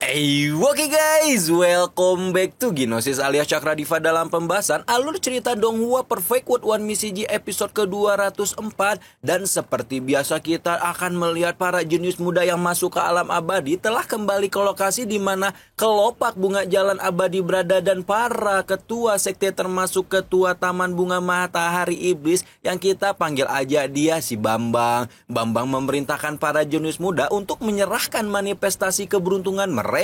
Oke guys, welcome back to Gnosis alias Cakra Diva dalam pembahasan alur cerita Donghua Perfect World One Missy episode ke-204. Dan seperti biasa kita akan melihat para jenius muda yang masuk ke alam abadi telah kembali ke lokasi di mana kelopak bunga jalan abadi berada, dan para ketua sekte termasuk ketua Taman Bunga Matahari Iblis yang kita panggil aja dia si Bambang. Bambang memerintahkan para jenius muda untuk menyerahkan manifestasi keberuntungan mereka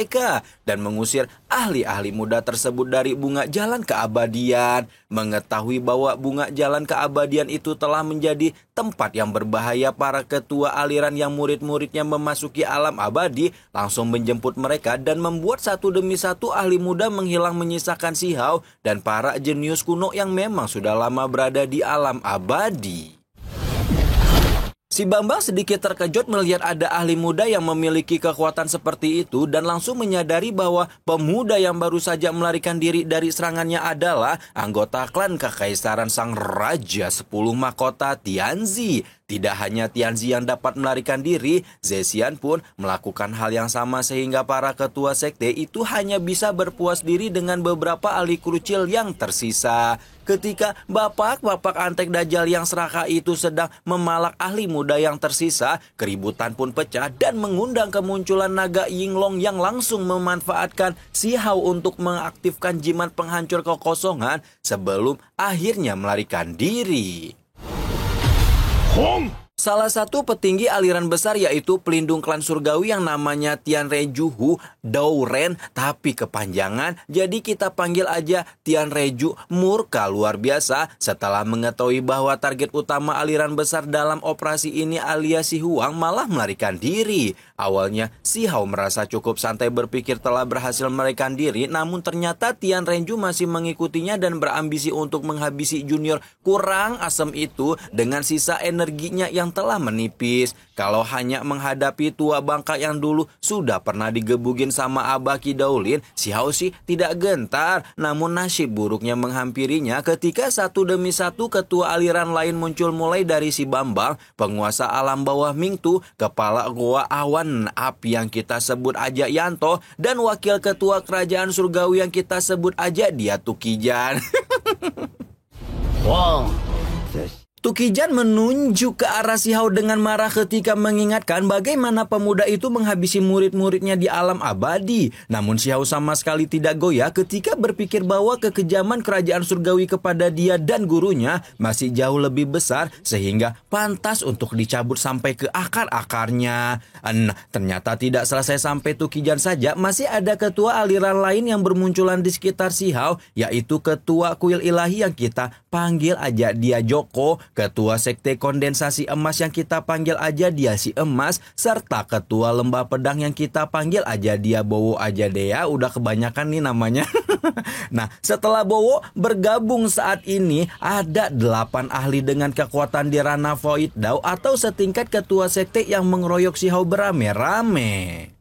dan mengusir ahli-ahli muda tersebut dari bunga jalan keabadian. Mengetahui bahwa bunga jalan keabadian itu telah menjadi tempat yang berbahaya, para ketua aliran yang murid-muridnya memasuki alam abadi langsung menjemput mereka dan membuat satu demi satu ahli muda menghilang, menyisakan si Hao dan para jenius kuno yang memang sudah lama berada di alam abadi. Si Bambang sedikit terkejut melihat ada ahli muda yang memiliki kekuatan seperti itu dan langsung menyadari bahwa pemuda yang baru saja melarikan diri dari serangannya adalah anggota klan Kekaisaran Sang Raja 10 Mahkota Tianzi. Tidak hanya Tianzi yang dapat melarikan diri, Zetian pun melakukan hal yang sama sehingga para ketua sekte itu hanya bisa berpuas diri dengan beberapa ahli krucil yang tersisa. Ketika bapak-bapak antek dajjal yang serakah itu sedang memalak ahli muda yang tersisa, keributan pun pecah dan mengundang kemunculan naga Yinglong yang langsung memanfaatkan si Hao untuk mengaktifkan jimat penghancur kekosongan sebelum akhirnya melarikan diri. Salah satu petinggi aliran besar yaitu pelindung klan surgawi yang namanya Tian Rejuhu Douren, tapi kepanjangan jadi kita panggil aja Tian Reju, murka luar biasa setelah mengetahui bahwa target utama aliran besar dalam operasi ini alias si Huang malah melarikan diri. Awalnya si Hao merasa cukup santai berpikir telah berhasil melarikan diri, namun ternyata Tian Reju masih mengikutinya dan berambisi untuk menghabisi junior kurang asem itu dengan sisa energinya yang telah menipis. Kalau hanya menghadapi tua bangka yang dulu sudah pernah digebugin sama Abah Ki Daulin, si Hao sih tidak gentar. Namun nasib buruknya menghampirinya ketika satu demi satu ketua aliran lain muncul, mulai dari si Bambang, penguasa alam bawah Mingtu, kepala goa awan api yang kita sebut aja Yanto, dan wakil ketua kerajaan surgawi yang kita sebut aja dia Tukijan. Wow. Tukijan menunjuk ke arah si Hao dengan marah ketika mengingatkan bagaimana pemuda itu menghabisi murid-muridnya di alam abadi. Namun si Hao sama sekali tidak goyah ketika berpikir bahwa kekejaman kerajaan surgawi kepada dia dan gurunya masih jauh lebih besar sehingga pantas untuk dicabut sampai ke akar-akarnya. Ternyata tidak selesai sampai Tukijan saja, masih ada ketua aliran lain yang bermunculan di sekitar si Hao, yaitu ketua kuil ilahi yang kita panggil aja dia Joko, ketua sekte kondensasi emas yang kita panggil aja dia si Emas, serta ketua lembah pedang yang kita panggil aja dia Bowo aja deh ya, udah kebanyakan nih namanya. Nah, setelah Bowo bergabung saat ini ada 8 ahli dengan kekuatan di ranah Void Dao atau setingkat ketua sekte yang mengeroyok si Hao berame-rame.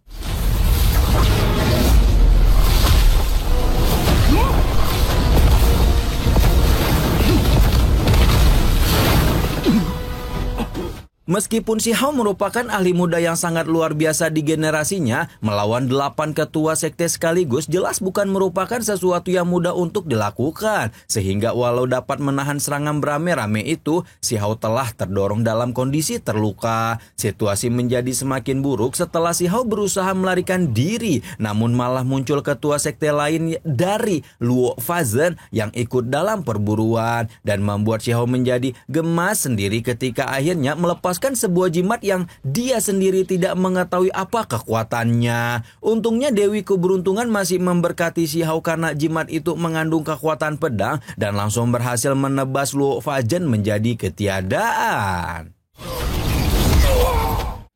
Meskipun si Hao merupakan ahli muda yang sangat luar biasa di generasinya, melawan 8 ketua sekte sekaligus jelas bukan merupakan sesuatu yang mudah untuk dilakukan. Sehingga walau dapat menahan serangan beramai-ramai itu, si Hao telah terdorong dalam kondisi terluka. Situasi menjadi semakin buruk setelah si Hao berusaha melarikan diri, namun malah muncul ketua sekte lain dari Luo Fazen yang ikut dalam perburuan dan membuat si Hao menjadi gemas sendiri ketika akhirnya melepaskan sebuah jimat yang dia sendiri tidak mengetahui apa kekuatannya. Untungnya Dewi Keberuntungan masih memberkati si Hao karena jimat itu mengandung kekuatan pedang dan langsung berhasil menebas Luo Fazen menjadi ketiadaan.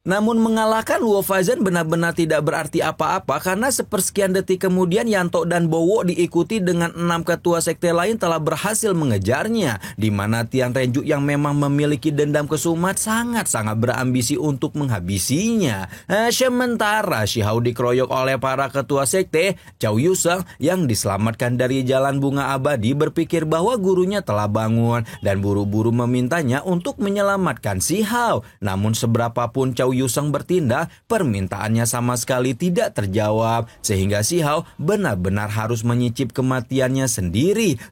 Namun mengalahkan Luo Fazen benar-benar tidak berarti apa-apa karena sepersekian detik kemudian Yanto dan Bowo diikuti dengan 6 ketua sekte lain telah berhasil mengejarnya, di mana Tian Renju yang memang memiliki dendam kesumat sangat-sangat berambisi untuk menghabisinya. Sementara si Hao dikeroyok oleh para ketua sekte, Chow Yuseng yang diselamatkan dari jalan bunga abadi berpikir bahwa gurunya telah bangun dan buru-buru memintanya untuk menyelamatkan si Hao. Namun seberapapun Chow Yu Sheng bertindak, permintaannya sama sekali tidak terjawab, sehingga Si Hao benar-benar harus menyicip kematiannya sendiri.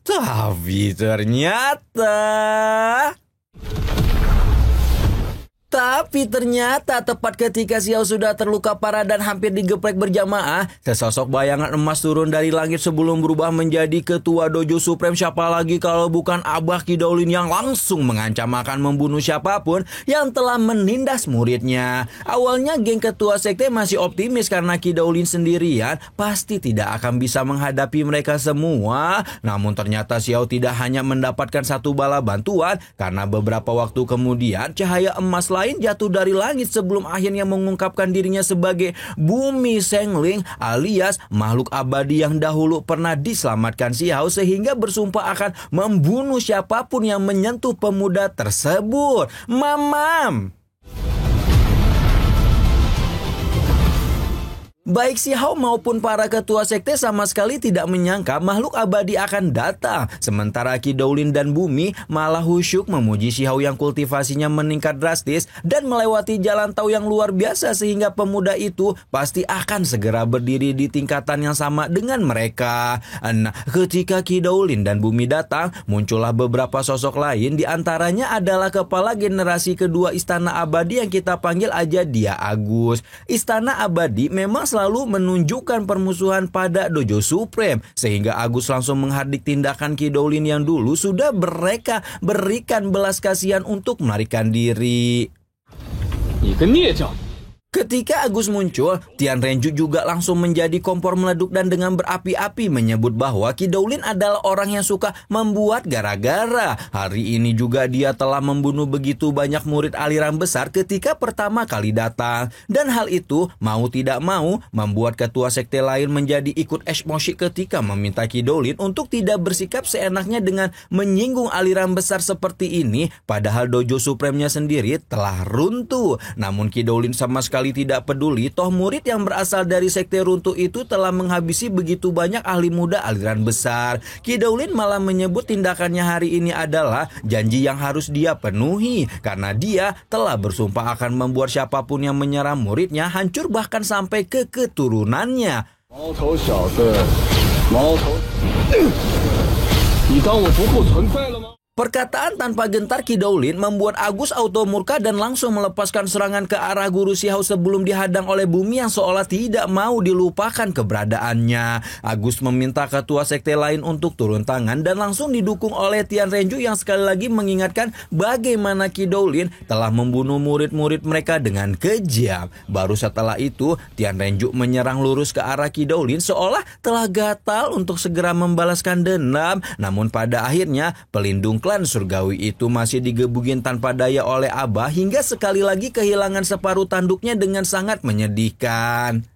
Tapi ternyata tepat ketika Si Hao sudah terluka parah dan hampir digeprek berjamaah, sesosok bayangan emas turun dari langit sebelum berubah menjadi ketua Dojo Supreme. Siapa lagi kalau bukan Abah Qi Daolin yang langsung mengancam akan membunuh siapapun yang telah menindas muridnya. Awalnya geng ketua sekte masih optimis karena Qi Daolin sendirian pasti tidak akan bisa menghadapi mereka semua. Namun ternyata Si Hao tidak hanya mendapatkan satu bala bantuan, karena beberapa waktu kemudian cahaya emas lain jatuh dari langit sebelum akhirnya mengungkapkan dirinya sebagai Bumi Sengling alias makhluk abadi yang dahulu pernah diselamatkan Si Hao, sehingga bersumpah akan membunuh siapapun yang menyentuh pemuda tersebut. Mamam! Baik Si Hao maupun para ketua sekte sama sekali tidak menyangka makhluk abadi akan datang. Sementara Qi Daolin dan Bumi malah khusyuk memuji Si Hao yang kultivasinya meningkat drastis dan melewati jalan tau yang luar biasa, sehingga pemuda itu pasti akan segera berdiri di tingkatan yang sama dengan mereka. Nah, ketika Qi Daolin dan Bumi datang, muncullah beberapa sosok lain, di antaranya adalah kepala generasi kedua Istana Abadi yang kita panggil aja dia Agus. Istana Abadi memang selalu menunjukkan permusuhan pada Dojo Supreme, sehingga Agus langsung menghardik tindakan Qi Daolin yang dulu sudah mereka berikan belas kasihan untuk melarikan diri. Ketika Agus muncul, Tian Renju juga langsung menjadi kompor meleduk dan dengan berapi-api menyebut bahwa Qi Daolin adalah orang yang suka membuat gara-gara. Hari ini juga dia telah membunuh begitu banyak murid aliran besar ketika pertama kali datang. Dan hal itu mau tidak mau membuat ketua sekte lain menjadi ikut emosi ketika meminta Qi Daolin untuk tidak bersikap seenaknya dengan menyinggung aliran besar seperti ini, padahal Dojo Supreme-nya sendiri telah runtuh. Namun Qi Daolin sama sekali tidak peduli, toh murid yang berasal dari sekte runtuh itu telah menghabisi begitu banyak ahli muda aliran besar. Qi Daolin malah menyebut tindakannya hari ini adalah janji yang harus dia penuhi, karena dia telah bersumpah akan membuat siapapun yang menyerang muridnya hancur bahkan sampai ke keturunannya. Perkataan tanpa gentar Qi Daolin membuat Agus auto murka dan langsung melepaskan serangan ke arah guru Si Hao sebelum dihadang oleh Bumi yang seolah tidak mau dilupakan keberadaannya. Agus meminta ketua sekte lain untuk turun tangan dan langsung didukung oleh Tian Renju yang sekali lagi mengingatkan bagaimana Qi Daolin telah membunuh murid-murid mereka dengan kejam. Baru setelah itu Tian Renju menyerang lurus ke arah Qi Daolin seolah telah gatal untuk segera membalaskan dendam. Namun pada akhirnya pelindung klan surgawi itu masih digebugin tanpa daya oleh Abah hingga sekali lagi kehilangan separuh tanduknya dengan sangat menyedihkan.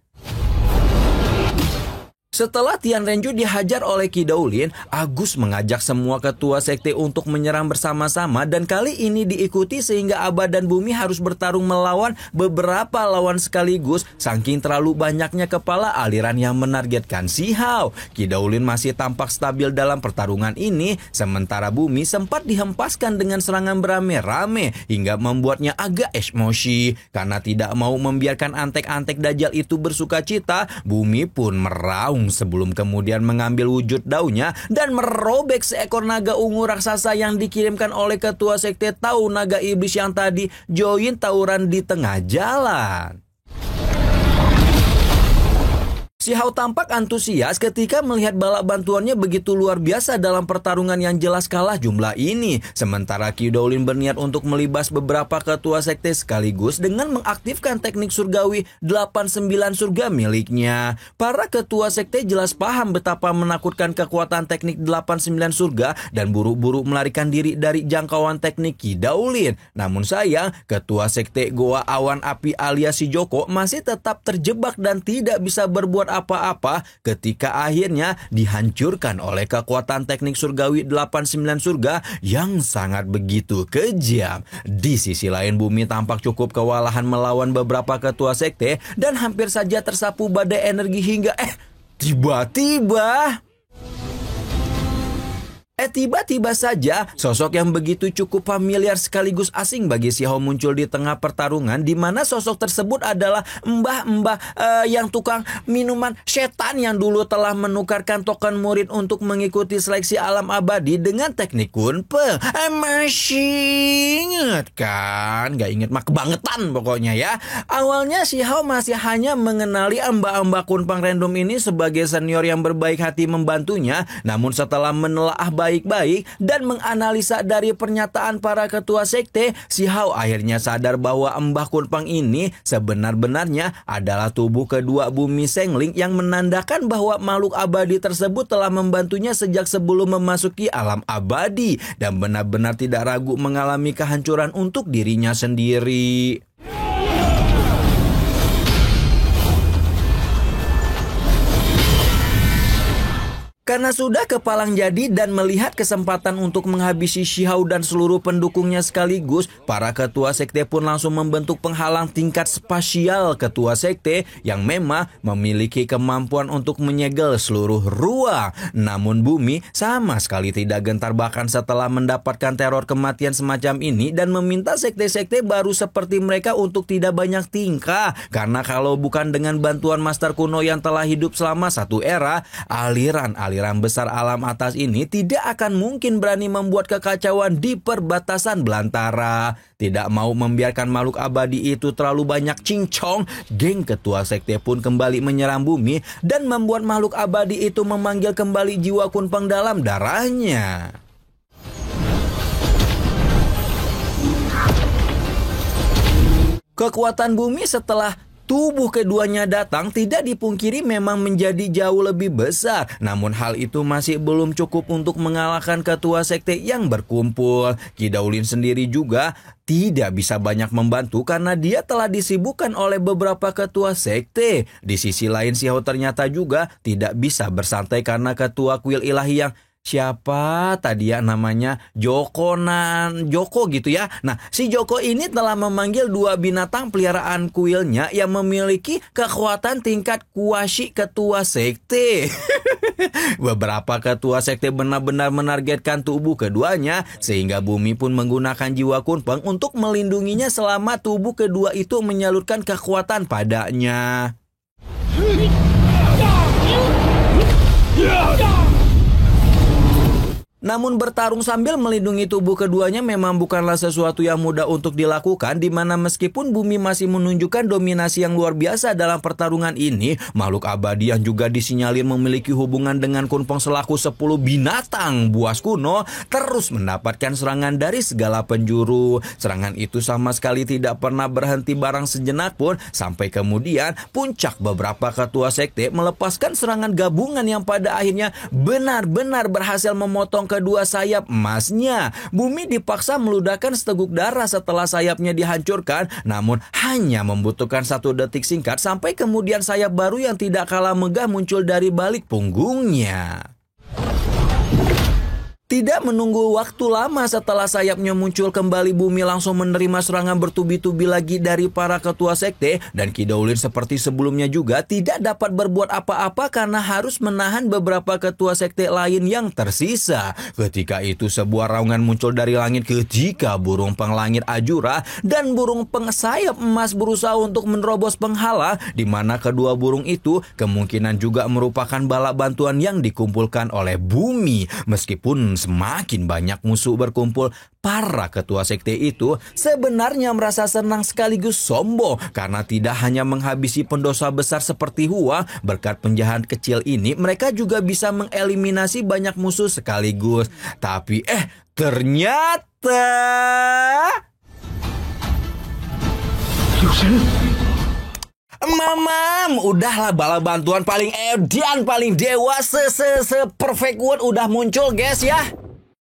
Setelah Tian Renju dihajar oleh Qi Daolin, Agus mengajak semua ketua sekte untuk menyerang bersama-sama dan kali ini diikuti sehingga Abah dan Bumi harus bertarung melawan beberapa lawan sekaligus saking terlalu banyaknya kepala aliran yang menargetkan Si Hao. Qi Daolin masih tampak stabil dalam pertarungan ini, sementara Bumi sempat dihempaskan dengan serangan beramai-ramai hingga membuatnya agak emosi. Karena tidak mau membiarkan antek-antek Dajjal itu bersuka cita, Bumi pun meraung sebelum kemudian mengambil wujud daunnya dan merobek seekor naga ungu raksasa yang dikirimkan oleh ketua sekte Tau Naga Iblis yang tadi join tawuran di tengah jalan. Si Hao tampak antusias ketika melihat bala bantuannya begitu luar biasa dalam pertarungan yang jelas kalah jumlah ini. Sementara Qi Daolin berniat untuk melibas beberapa ketua sekte sekaligus dengan mengaktifkan teknik surgawi 89 surga miliknya. Para ketua sekte jelas paham betapa menakutkan kekuatan teknik 89 surga dan buru-buru melarikan diri dari jangkauan teknik Qi Daolin. Namun sayang, ketua sekte Goa Awan Api alias si Joko masih tetap terjebak dan tidak bisa berbuat apa-apa ketika akhirnya dihancurkan oleh kekuatan teknik surgawi 89 surga yang sangat begitu kejam. Di sisi lain Bumi tampak cukup kewalahan melawan beberapa ketua sekte dan hampir saja tersapu badai energi hingga tiba-tiba Tiba-tiba saja sosok yang begitu cukup familiar sekaligus asing bagi Xiao muncul di tengah pertarungan, di mana sosok tersebut adalah mbah-mbah yang tukang minuman setan yang dulu telah menukarkan token murid untuk mengikuti seleksi alam abadi dengan teknik kunpeng. Masih inget kan? Gak inget mah kebangetan pokoknya ya. Awalnya Xiao masih hanya mengenali mbak-mbak kunpeng random ini sebagai senior yang berbaik hati membantunya. Namun setelah menelaah baik-baik dan menganalisa dari pernyataan para ketua sekte, Xiao akhirnya sadar bahwa Mbah Kunpeng ini sebenar-benarnya adalah tubuh kedua bumi Sengling yang menandakan bahwa makhluk abadi tersebut telah membantunya sejak sebelum memasuki alam abadi dan benar-benar tidak ragu mengalami kehancuran untuk dirinya sendiri. Karena sudah kepalang jadi dan melihat kesempatan untuk menghabisi Xiao dan seluruh pendukungnya sekaligus, para ketua sekte pun langsung membentuk penghalang tingkat spasial ketua sekte yang memang memiliki kemampuan untuk menyegel seluruh ruang. Namun bumi sama sekali tidak gentar bahkan setelah mendapatkan teror kematian semacam ini dan meminta sekte-sekte baru seperti mereka untuk tidak banyak tingkah. Karena kalau bukan dengan bantuan master kuno yang telah hidup selama satu era, aliran besar alam atas ini tidak akan mungkin berani membuat kekacauan di perbatasan belantara. Tidak mau membiarkan makhluk abadi itu terlalu banyak cincong, geng ketua sekte pun kembali menyerang bumi dan membuat makhluk abadi itu memanggil kembali jiwa kunpeng dalam darahnya. Kekuatan bumi setelah tubuh keduanya datang tidak dipungkiri memang menjadi jauh lebih besar. Namun hal itu masih belum cukup untuk mengalahkan ketua sekte yang berkumpul. Qi Daolin sendiri juga tidak bisa banyak membantu karena dia telah disibukkan oleh beberapa ketua sekte. Di sisi lain Xiao ternyata juga tidak bisa bersantai karena ketua kuil ilahi yang siapa tadi ya namanya Joko gitu ya. Nah, si Joko ini telah memanggil dua binatang peliharaan kuilnya yang memiliki kekuatan tingkat kuashi ketua sekte. Beberapa ketua sekte benar-benar menargetkan tubuh keduanya sehingga bumi pun menggunakan jiwa kunpeng untuk melindunginya selama tubuh kedua itu menyalurkan kekuatan padanya. Namun bertarung sambil melindungi tubuh keduanya memang bukanlah sesuatu yang mudah untuk dilakukan, di mana meskipun bumi masih menunjukkan dominasi yang luar biasa dalam pertarungan ini, makhluk abadi yang juga disinyalir memiliki hubungan dengan kunpeng selaku 10 binatang buas kuno terus mendapatkan serangan dari segala penjuru. Serangan itu sama sekali tidak pernah berhenti barang sejenak pun, sampai kemudian puncak beberapa ketua sekte melepaskan serangan gabungan yang pada akhirnya benar-benar berhasil memotong kedua sayap emasnya. Bumi dipaksa meludahkan seteguk darah setelah sayapnya dihancurkan, namun hanya membutuhkan 1 detik singkat sampai kemudian sayap baru yang tidak kalah megah muncul dari balik punggungnya. Tidak menunggu waktu lama setelah sayapnya muncul kembali, bumi langsung menerima serangan bertubi-tubi lagi dari para ketua sekte, dan Qi Daolin seperti sebelumnya juga tidak dapat berbuat apa-apa karena harus menahan beberapa ketua sekte lain yang tersisa. Ketika itu sebuah raungan muncul dari langit ketika burung penglangit Ajura dan burung pengsayap emas berusaha untuk menerobos penghalang, di mana kedua burung itu kemungkinan juga merupakan bala bantuan yang dikumpulkan oleh bumi. Meskipun semakin banyak musuh berkumpul, para ketua sekte itu sebenarnya merasa senang sekaligus sombong karena tidak hanya menghabisi pendosa besar seperti Hua, berkat penjahat kecil ini mereka juga bisa mengeliminasi banyak musuh sekaligus. Tapi ternyata Mamam, udahlah bala bantuan paling edan, paling dewa, se-perfect word udah muncul guys ya.